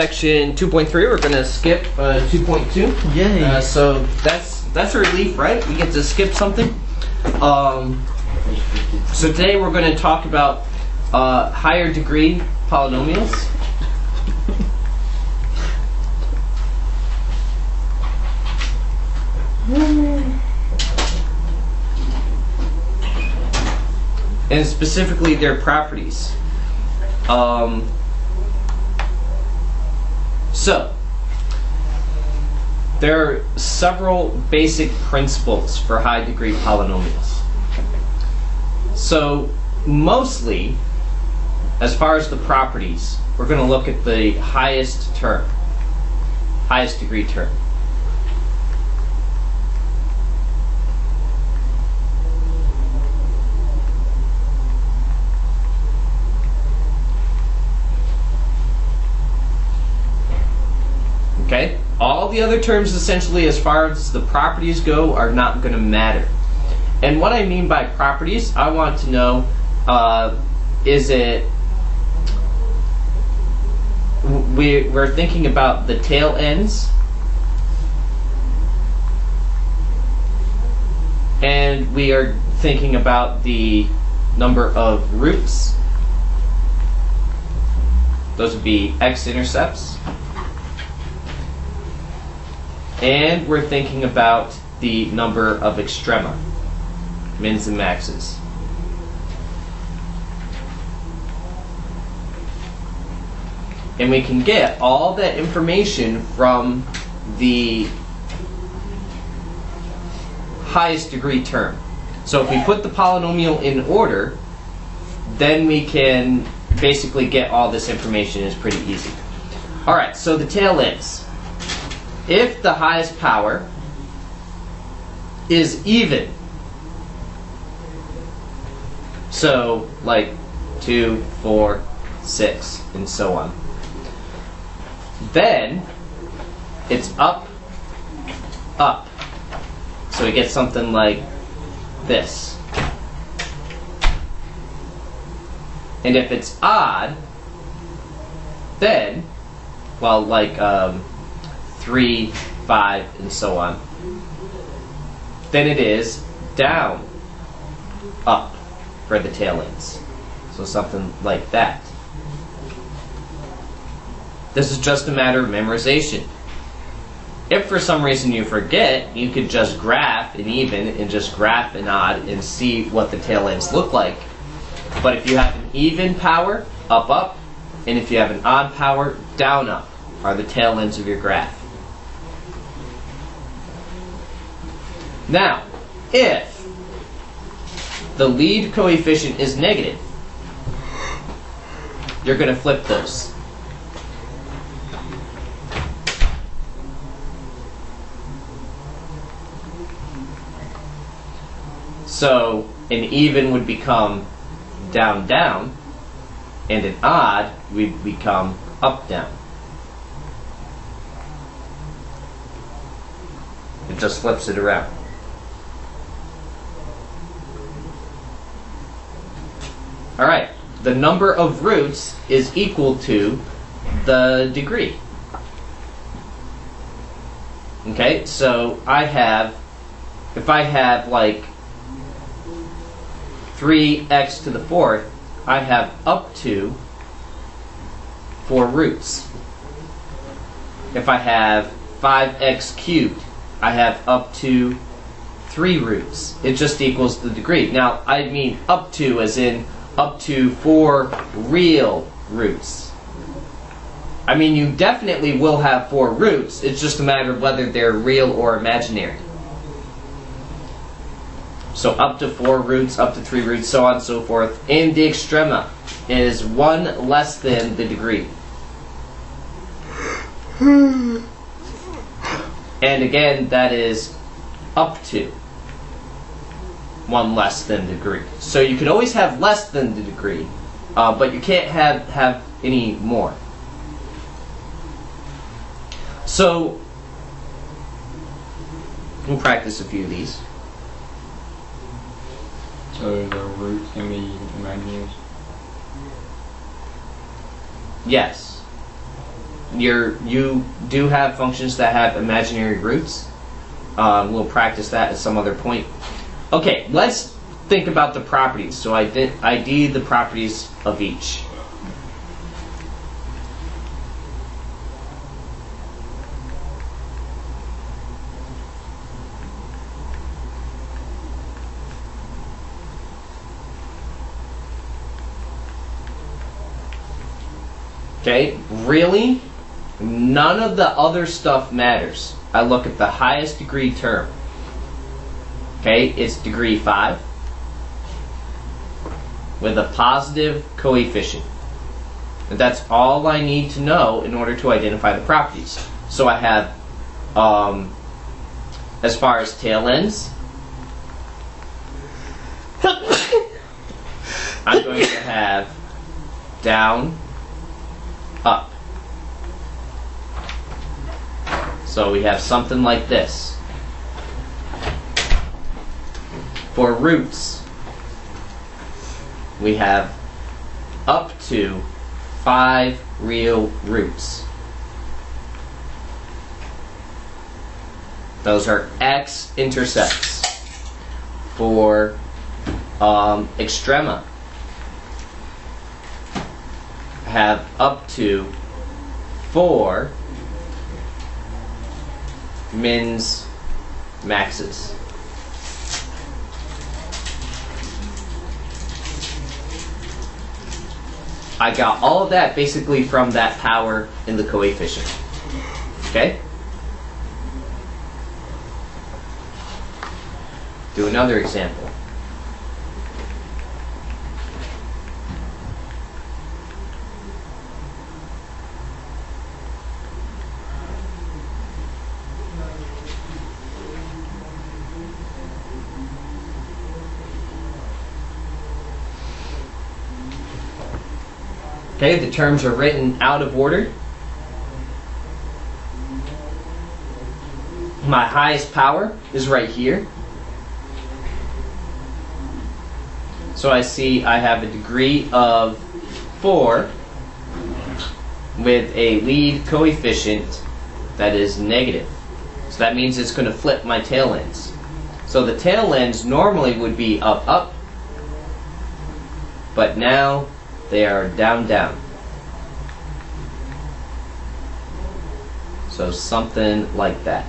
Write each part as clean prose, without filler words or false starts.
section 2.3. We're going to skip 2.2. Yay! So that's a relief, right? We get to skip something. So today we're going to talk about higher degree polynomials. And specifically their properties. So, there are several basic principles for high degree polynomials. So, mostly, as far as the properties, we're going to look at the highest term, highest degree term. Okay? All the other terms, essentially, as far as the properties go, are not going to matter. And what I mean by properties, I want to know, is it, we're thinking about the tail ends, and we are thinking about the number of roots. Those would be x-intercepts. And we're thinking about the number of extrema, mins and maxes. And we can get all that information from the highest degree term. So if we put the polynomial in order, then we can basically get all this information. It's pretty easy. Alright, so the tail ends. If the highest power is even, so like 2, 4, 6, and so on, then it's up, up. So we get something like this. And if it's odd, then, well, like 3, 5, and so on, then it is down, up for the tail ends. So something like that. This is just a matter of memorization. If for some reason you forget, you could just graph an even and just graph an odd and see what the tail ends look like. But if you have an even power, up, up, and if you have an odd power, down, up, are the tail ends of your graph. Now, if the lead coefficient is negative, you're going to flip those. So, an even would become down, down, and an odd would become up, down. It just flips it around. Alright, the number of roots is equal to the degree. Okay, so I have, if I have like 3x to the 4th, I have up to 4 roots. If I have 5x cubed, I have up to 3 roots. It just equals the degree. Now, I mean up to as in up to 4 real roots. I mean, you definitely will have 4 roots. It's just a matter of whether they're real or imaginary. So up to 4 roots, up to 3 roots, so on and so forth. And the extrema is 1 less than the degree. And again, that is up to 1 less than the degree. So you can always have less than the degree, but you can't have any more. So we'll practice a few of these. So the roots can be imaginary? Yes. you do have functions that have imaginary roots. We'll practice that at some other point. Okay, let's think about the properties. So ID the properties of each. Okay, really? None of the other stuff matters. I look at the highest degree term. Okay, it's degree 5 with a positive coefficient. And that's all I need to know in order to identify the properties. So I have, as far as tail ends, I'm going to have down, up. So we have something like this. For roots, we have up to 5 real roots. Those are x-intercepts. For extrema, have up to 4 mins maxes. I got all of that basically from that power in the coefficient. Okay? Do another example. Okay, the terms are written out of order. My highest power is right here. So I see I have a degree of 4 with a lead coefficient that is negative. So that means it's going to flip my tail ends. So the tail ends normally would be up, up, but now they are down, down. So something like that.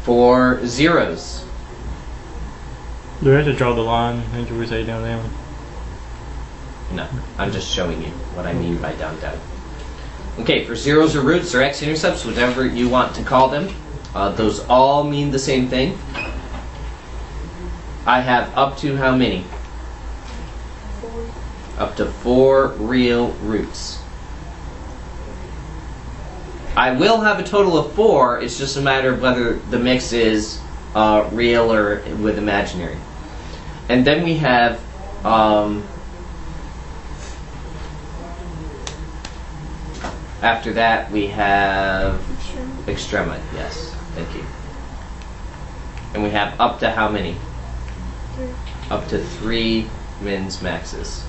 For zeros. Do we have to draw the line after we say down, down? No, I'm just showing you what I mean by down, down. Okay, for zeros or roots or x-intercepts, whatever you want to call them, those all mean the same thing. I have up to how many? 4. Up to 4 real roots. I will have a total of 4, it's just a matter of whether the mix is real or with imaginary. And then we have after that we have extrema, yes, thank you. And we have up to how many? 3. Up to 3 mins maxes.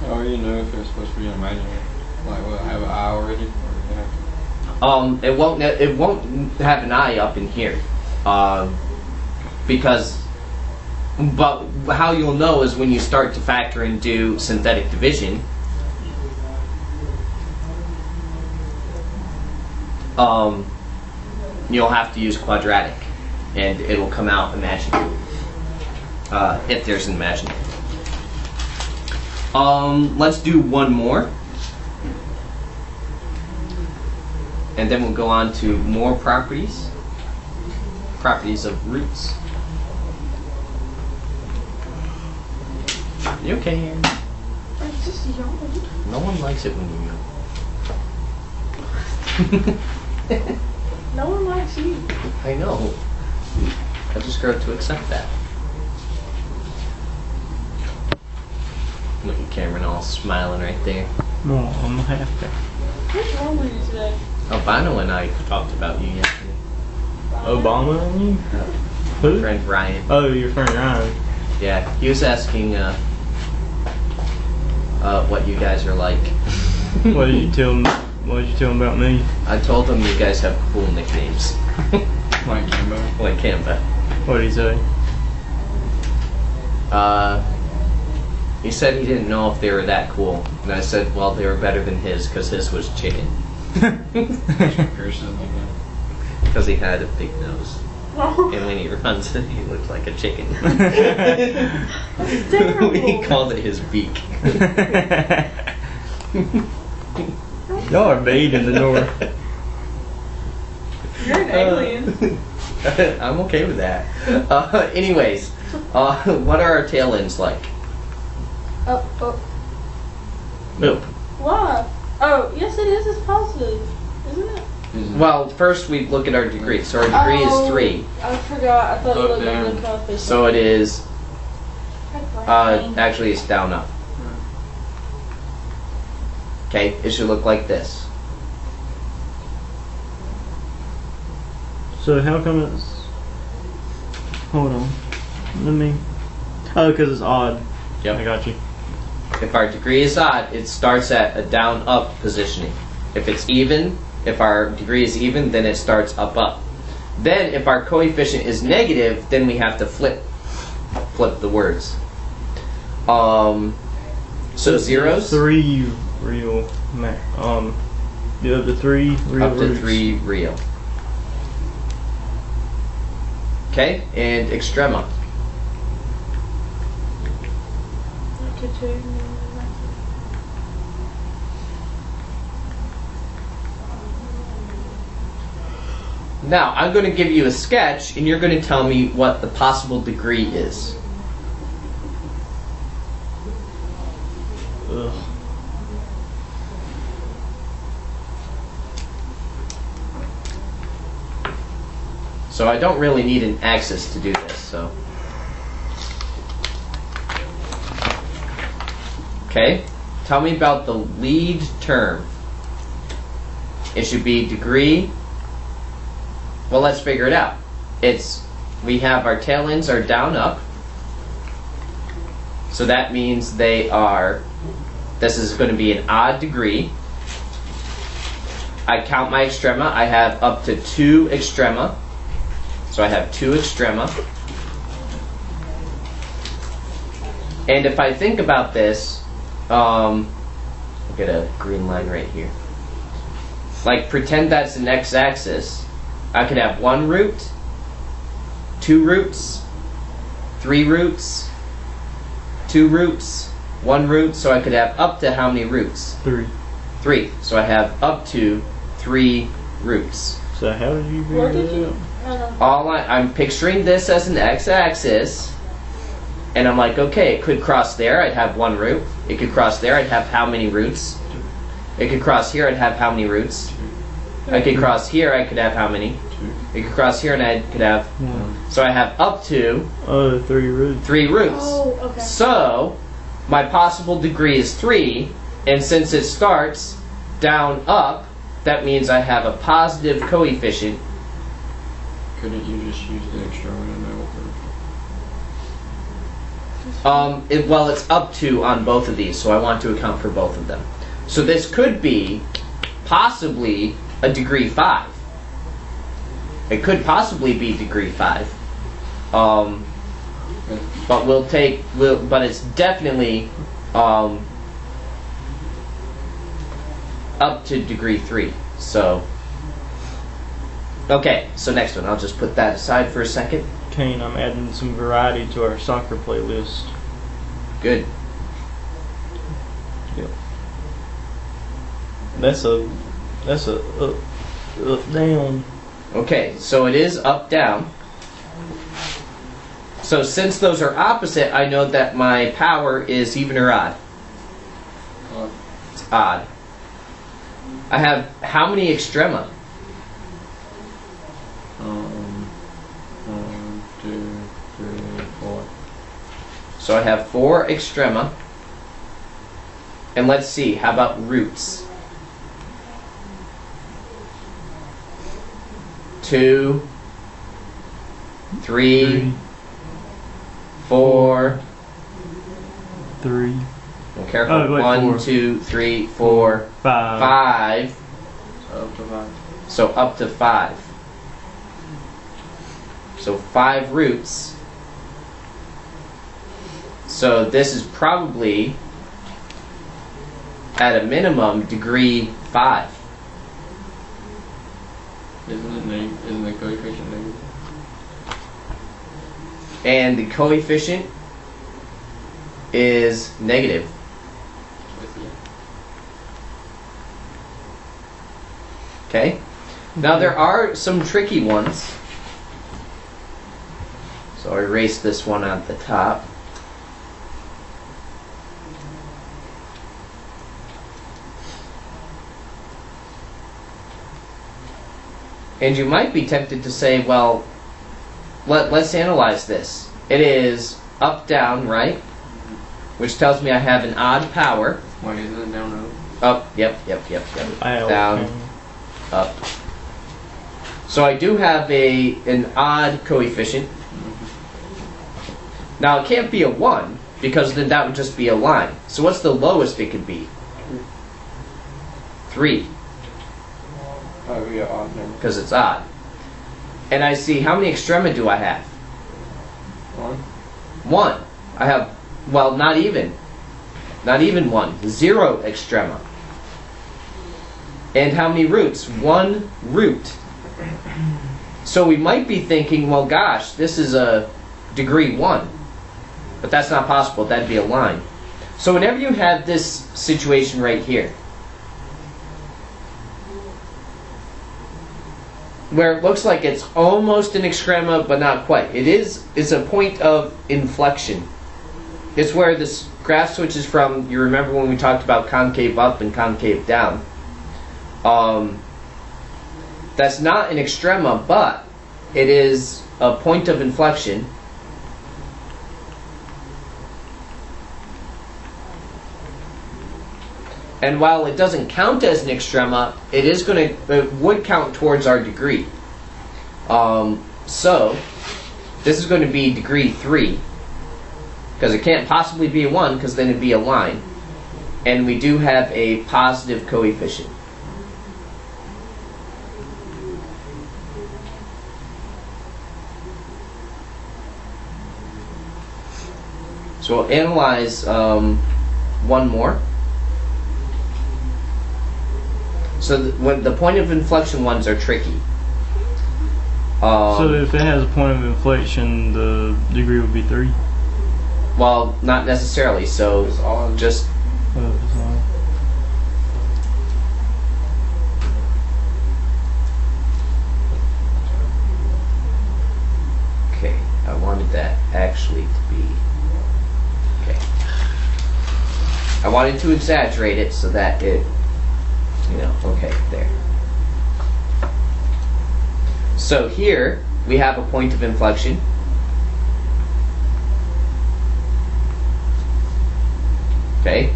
How do you know if they're supposed to be imaginary? Like, will it have an eye already? It won't have an eye up in here, because. But how you'll know is when you start to factor and do synthetic division. You'll have to use quadratic, and it'll come out imaginary. If there's an imaginary. Let's do one more. And then we'll go on to more properties. Properties of roots. You okay, Aaron? I just yawned. No one likes it when you yawn. No one likes you. I know. I just grow to accept that. Look at Cameron all smiling right there. No, I'm not happy. What's wrong with you today? Albino and I talked about you yesterday. Obama and you? Who? Friend Ryan. Oh, your friend Ryan. Yeah, he was asking what you guys are like. What did you tell him? What did you tell him about me? I told him you guys have cool nicknames. Like Kimbo. Like Canva. What did he say? He said he didn't know if they were that cool. And I said, well, they were better than his because his was chicken. Person like Because he had a big nose. Oh, And when he runs, he looks like a chicken. that's terrible. He called it his beak. Y'all are bait in the door. You're an alien. I'm okay with that. Anyways, what are our tail ends like? Oh, Nope. why? Oh, yes, it is. It's positive, isn't it? that. Well, first we look at our degree. So our degree is 3. I forgot. I thought you Up, looked at down. the coefficient. So it is, actually it's down up. Okay, it should look like this. So how come it's? Hold on. Let me. Oh, because it's odd. Yep. I got you. If our degree is odd, it starts at a down-up positioning. If it's even, if our degree is even, then it starts up-up. Then if our coefficient is negative, then we have to flip the words. So zeros? 3 real. You have the 3 real Up to roots. 3 real. Okay, and extrema. Now, I'm going to give you a sketch, and you're going to tell me what the possible degree is. Ugh. So I don't really need an axis to do this, so. Okay, tell me about the lead term. It should be degree. Well, let's figure it out. We have our tail ends are down up. So that means this is going to be an odd degree. I count my extrema. I have up to 2 extrema. So I have 2 extrema. And if I think about this, I'll get a green line right here. Like, pretend that's an x-axis. I could have 1 root, 2 roots, 3 roots, 2 roots, 1 root. So I could have up to how many roots? 3. 3. So I have up to 3 roots. So how did you What figure did you? that out? I'm picturing this as an x-axis, and I'm like, okay, it could cross there, I'd have 1 root. It could cross there, I'd have how many roots? It could cross here, I'd have how many roots? I could cross here, I could have how many? It could cross here, and I could have. 1. So I have up to 3 roots. 3 roots. Oh, okay. So my possible degree is 3, and since it starts down up, that means I have a positive coefficient. Couldn't you just use the extra one in there? Well, it's up to on both of these, so I want to account for both of them. So this could be possibly a degree 5. It could possibly be degree 5. But but it's definitely up to degree 3. So, okay, so next one. I'll just put that aside for a second. Kane, I'm adding some variety to our soccer playlist. Good. Yep. That's a up down. Okay, so it is up, down. So since those are opposite, I know that my power is even or odd. It's odd. I have how many extrema? 1, 2, 3, 4. So I have 4 extrema. And let's see, how about roots? 2, 3, 4. 3. careful. Oh, wait, 1, 4. 2, 3, 4, 5. 5. So up to 5. So up to 5. So 5 roots. So this is probably, at a minimum, degree 5. Isn't the coefficient negative? And the coefficient is negative. With you. Okay? Now there are some tricky ones. So I'll erase this one at the top. And you might be tempted to say, well, let's analyze this. It is up, down, right? Which tells me I have an odd power. Why isn't it down row? Up, yep. Down, up. So I do have an odd coefficient. Now it can't be a 1, because then that would just be a line. So what's the lowest it could be? 3. Oh, yeah, odd number. Because it's odd. And I see, how many extrema do I have? 1. 1. I have, well, not even 1. 0 extrema. And how many roots? 1 root. So we might be thinking, well, gosh, this is a degree 1. But that's not possible. That'd be a line. So whenever you have this situation right here, where it looks like it's almost an extrema, but not quite. It's a point of inflection. It's where this graph switches from, you remember when we talked about concave up and concave down. That's not an extrema, but it is a point of inflection. And while it doesn't count as an extrema, it would count towards our degree. So this is going to be degree 3, because it can't possibly be a 1, because then it'd be a line. And we do have a positive coefficient. So we'll analyze one more. So when the point of inflection ones are tricky. So if it has a point of inflection, the degree would be 3? Well, not necessarily. So It's odd. just okay. I wanted that actually to be okay. I wanted to exaggerate it so that it, okay, there. So here we have a point of inflection. Okay.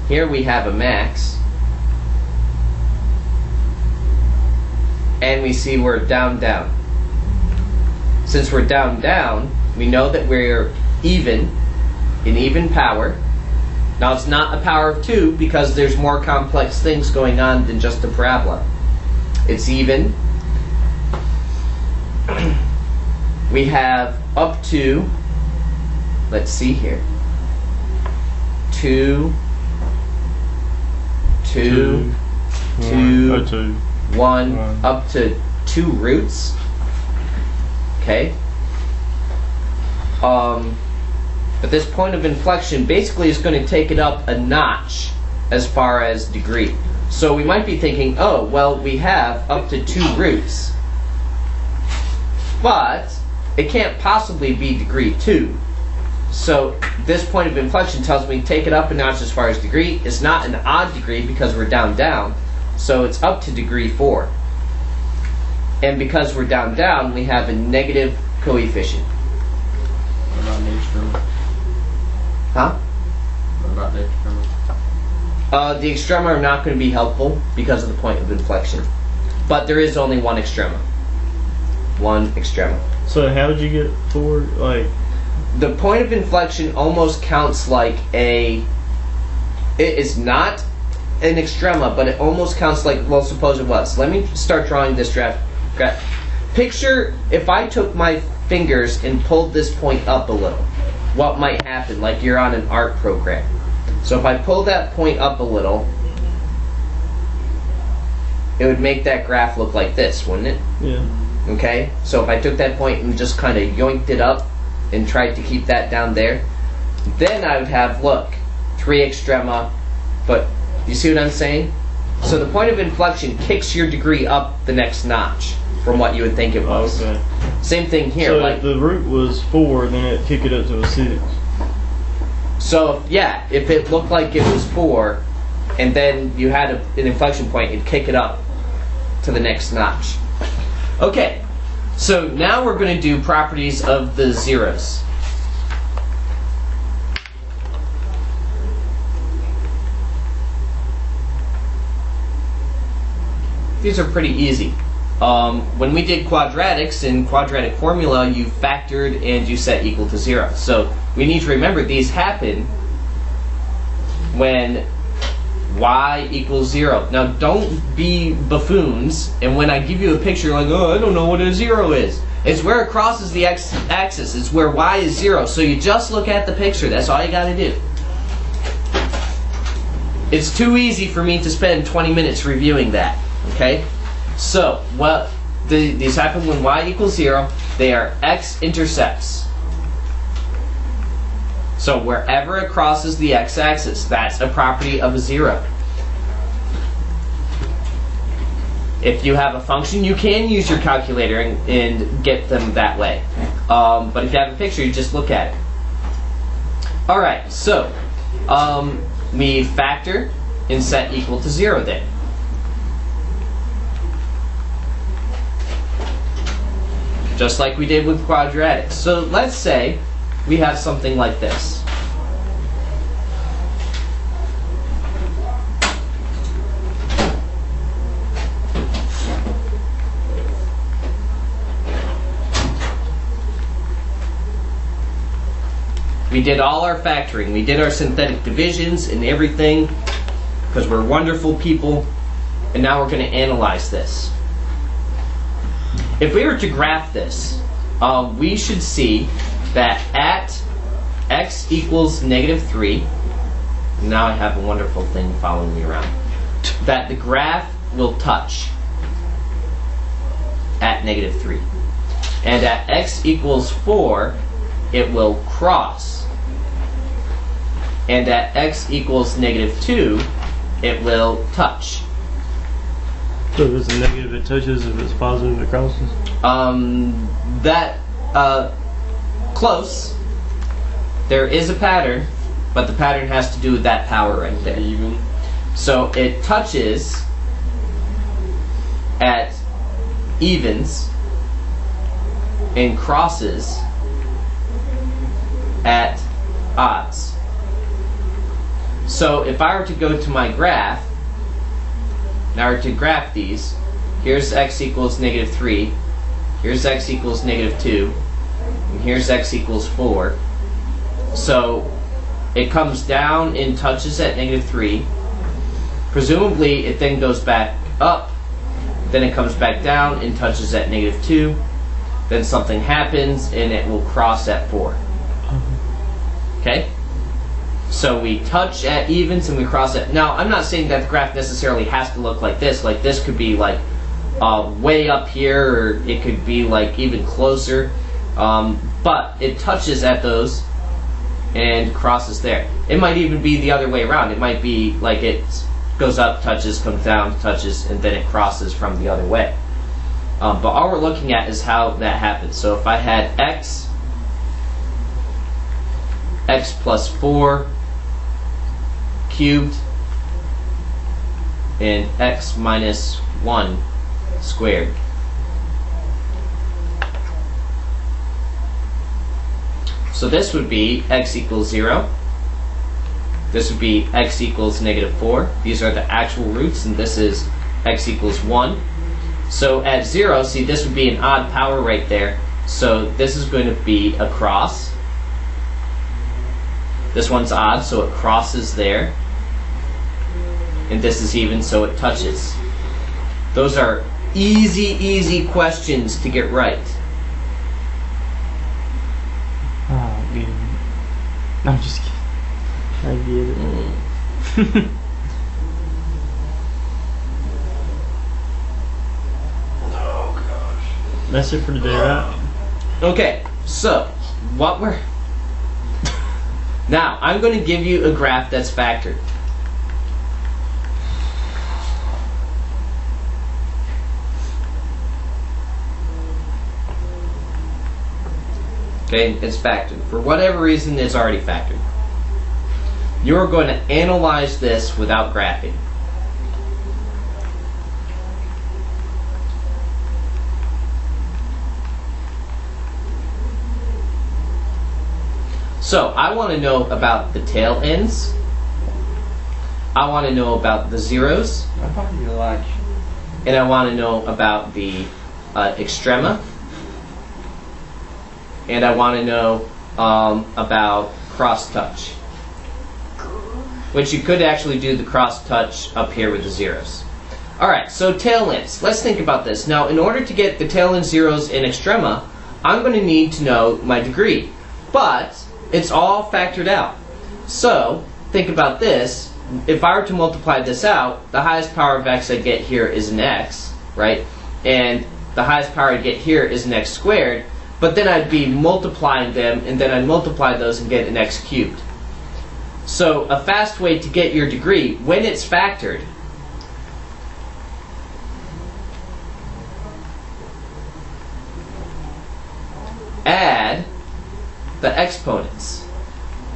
Here we have a max. And we see we're down, down. Since we're down, down, we know that we're in even power. Now it's not a power of 2 because there's more complex things going on than just the parabola. It's even. We have up to, let's see here, 2, 1, up to 2 roots. Okay. But this point of inflection basically is going to take it up a notch as far as degree. So we might be thinking, oh, well, we have up to 2 roots. But it can't possibly be degree 2. So this point of inflection tells me take it up a notch as far as degree. It's not an odd degree because we're down, down. So it's up to degree 4. And because we're down, down, we have a negative coefficient. What about the extrema? Huh? What about the extrema? The extrema are not going to be helpful because of the point of inflection. But there is only one extrema. One extrema. So how would you get 4? Like, the point of inflection almost counts like a It is not an extrema, but it almost counts like, well, suppose it was. Let me start drawing this graph. Picture if I took my fingers and pulled this point up a little, what might happen, like you're on an art program. So if I pull that point up a little, it would make that graph look like this, wouldn't it? Yeah. Okay? So if I took that point and just kind of yoinked it up and tried to keep that down there, then I would have, look, 3 extrema, but you see what I'm saying? So the point of inflection kicks your degree up the next notch from what you would think it was. Okay. Same thing here. So like if the root was 4, then it kick it up to a 6. So yeah, if it looked like it was 4, and then you had an inflection point, it'd kick it up to the next notch. Okay, so now we're going to do properties of the zeros. These are pretty easy. When we did quadratics, in quadratic formula, you factored and you set equal to 0. So we need to remember these happen when y equals 0. Now don't be buffoons, and when I give you a picture like, oh, I don't know what a 0 is. It's where it crosses the x-axis. It's where y is 0. So you just look at the picture. That's all you got to do. It's too easy for me to spend 20 minutes reviewing that. Okay? So, these happen when y equals 0. They are x-intercepts. So wherever it crosses the x-axis, that's a property of a 0. If you have a function, you can use your calculator and get them that way. But if you have a picture, you just look at it. Alright, so we factor and set equal to 0 then. Just like we did with quadratics. So let's say we have something like this. We did all our factoring. We did our synthetic divisions and everything because we're wonderful people. And now we're going to analyze this. If we were to graph this, we should see that at x equals -3, now I have a wonderful thing following me around, that the graph will touch at -3. And at x equals 4, it will cross. And at x equals -2, it will touch. So if it's a negative, it touches. If it's positive, it crosses. Close. There is a pattern, but the pattern has to do with that power right there. Even. So it touches at evens and crosses at odds. So if I were to go to my graph, now we're to graph these, here's x equals -3, here's x equals -2, and here's x equals 4. So it comes down and touches at -3. Presumably it then goes back up, then it comes back down and touches at -2. Then something happens and it will cross at 4. Okay? So we touch at evens and we cross at... Now, I'm not saying that the graph necessarily has to look like this. Like, this could be, like, way up here, or it could be, like, even closer. But it touches at those and crosses there. It might even be the other way around. It might be, like, it goes up, touches, comes down, touches, and then it crosses from the other way. But all we're looking at is how that happens. So if I had x plus 4 cubed and x minus 1 squared. So this would be x equals 0. This would be x equals -4. These are the actual roots, and this is x equals 1. So at 0, see, this would be an odd power right there. So this is going to be a cross. This one's odd, so it crosses there. and this is even, so it touches. Those are easy questions to get right. Oh, good. I'm just kidding. I get it. Oh gosh. That's it for today, right? Okay, so what we're now I'm going to give you a graph that's factored. Okay, it's factored. For whatever reason, it's already factored. You're going to analyze this without graphing. So, I want to know about the tail ends. I want to know about the zeros. I thought you like. And I want to know about the extrema. And I want to know about cross-touch. Which you could actually do the cross-touch up here with the zeros. Alright, so tail ends. Let's think about this. Now, in order to get the tail end, zeros, and extrema, I'm going to need to know my degree. But it's all factored out. So, think about this. If I were to multiply this out, the highest power of x I get here is an x, right? And the highest power I get here is an x squared. But then I'd be multiplying them, and then I'd multiply those and get an x cubed. So a fast way to get your degree, when it's factored, add the exponents,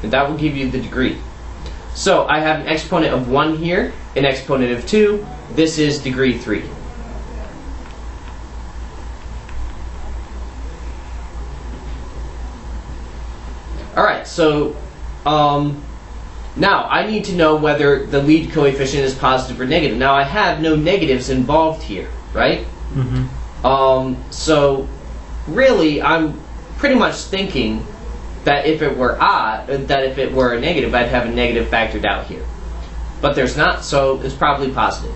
and that will give you the degree. So I have an exponent of 1 here, an exponent of 2. This is degree 3. Alright, so now I need to know whether the lead coefficient is positive or negative. Now I have no negatives involved here, right? Mm-hmm. So really I'm pretty much thinking that if it were if it were a negative, I'd have a negative factored out here. But there's not, so it's probably positive.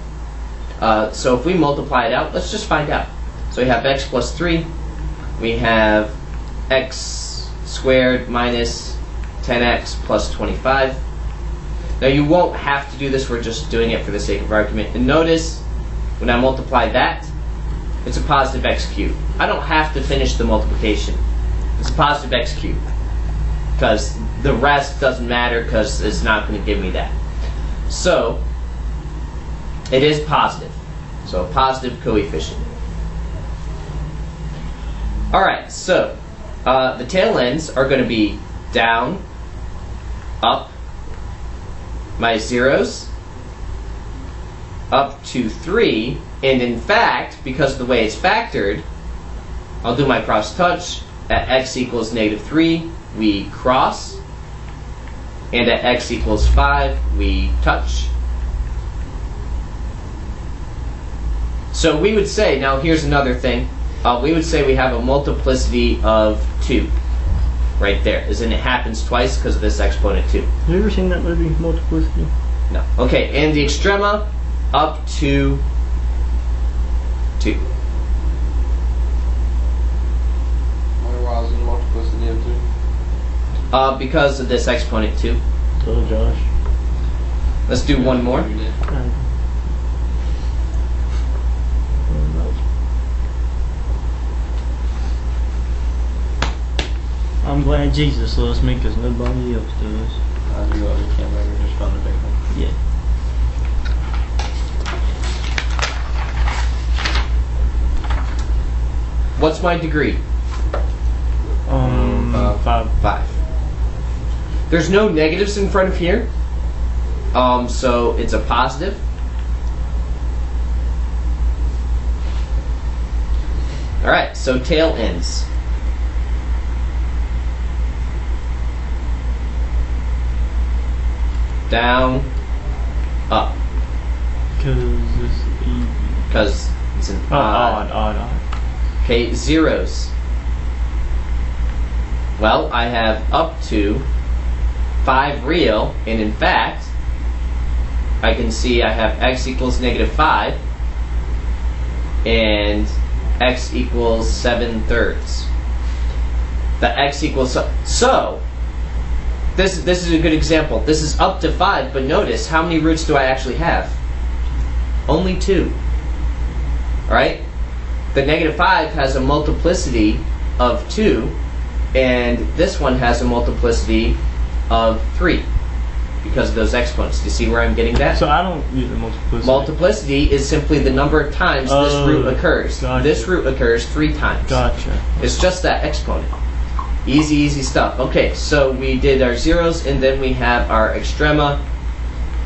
So if we multiply it out, let's just find out. So we have x plus 3. We have x squared minus 10x plus 25. Now you won't have to do this, we're just doing it for the sake of argument. And notice, when I multiply that, it's a positive x cubed. I don't have to finish the multiplication. It's a positive x cubed. Because the rest doesn't matter, because it's not going to give me that. So, it is positive. So, a positive coefficient. Alright, so, the tail ends are going to be down, up, my zeros, up to 3, and in fact, because of the way it's factored, I'll do my cross-touch. At x equals negative 3, we cross, and at x equals 5, we touch. So we would say, now here's another thing, we would say we have a multiplicity of 2 right there, as in it happens twice because of this exponent 2. Have you ever seen that movie, Multiplicity? No. Okay, and the extrema up to 2. Why is it multiplicity of 2? Because of this exponent 2. Oh, Josh. Let's do one more. I'm glad Jesus loves me because nobody else does. I do understand why we're just trying to make one. Yeah. What's my degree? 5. 5. There's no negatives in front of here, so it's a positive. Alright, so tail ends. Down, up. Because it's an odd. Okay, zeros. Well, I have up to 5 real, and in fact, I can see I have x equals -5 and x equals 7/3. The x equals, so this is a good example. This is up to 5, but notice how many roots do I actually have? Only 2. Alright? The -5 has a multiplicity of 2, and this one has a multiplicity of 3 because of those exponents. Do you see where I'm getting that? So I don't use the multiplicity. Multiplicity is simply the number of times this root occurs. Gotcha. This root occurs 3 times. Gotcha. It's just that exponent. Easy, easy stuff. Okay, so we did our zeros, and then we have our extrema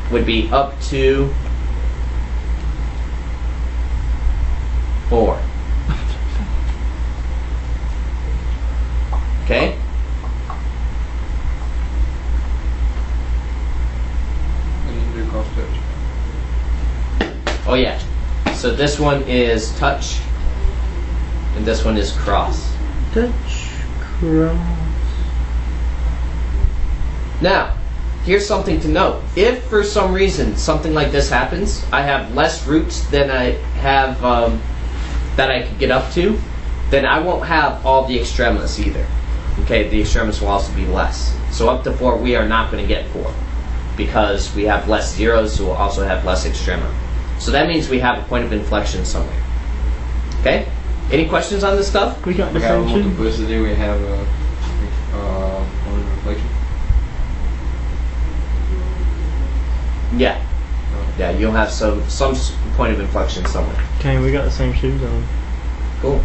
would be up to 4. Okay? And you do cross touch. Oh yeah. So this one is touch, and this one is cross. Touch, cross. Now, here's something to note. If for some reason something like this happens, I have less roots than I have that I could get up to, then I won't have all the extremas either. Okay, the extremas will also be less. So up to 4, we are not going to get 4 because we have less zeros, so we'll also have less extrema. So that means we have a point of inflection somewhere. Okay? Any questions on this stuff? We got We have a differentiation. multiplicity, we have a point of inflection. Yeah. Yeah, you'll have some point of inflection somewhere. Okay, we got the same shoes on. Cool.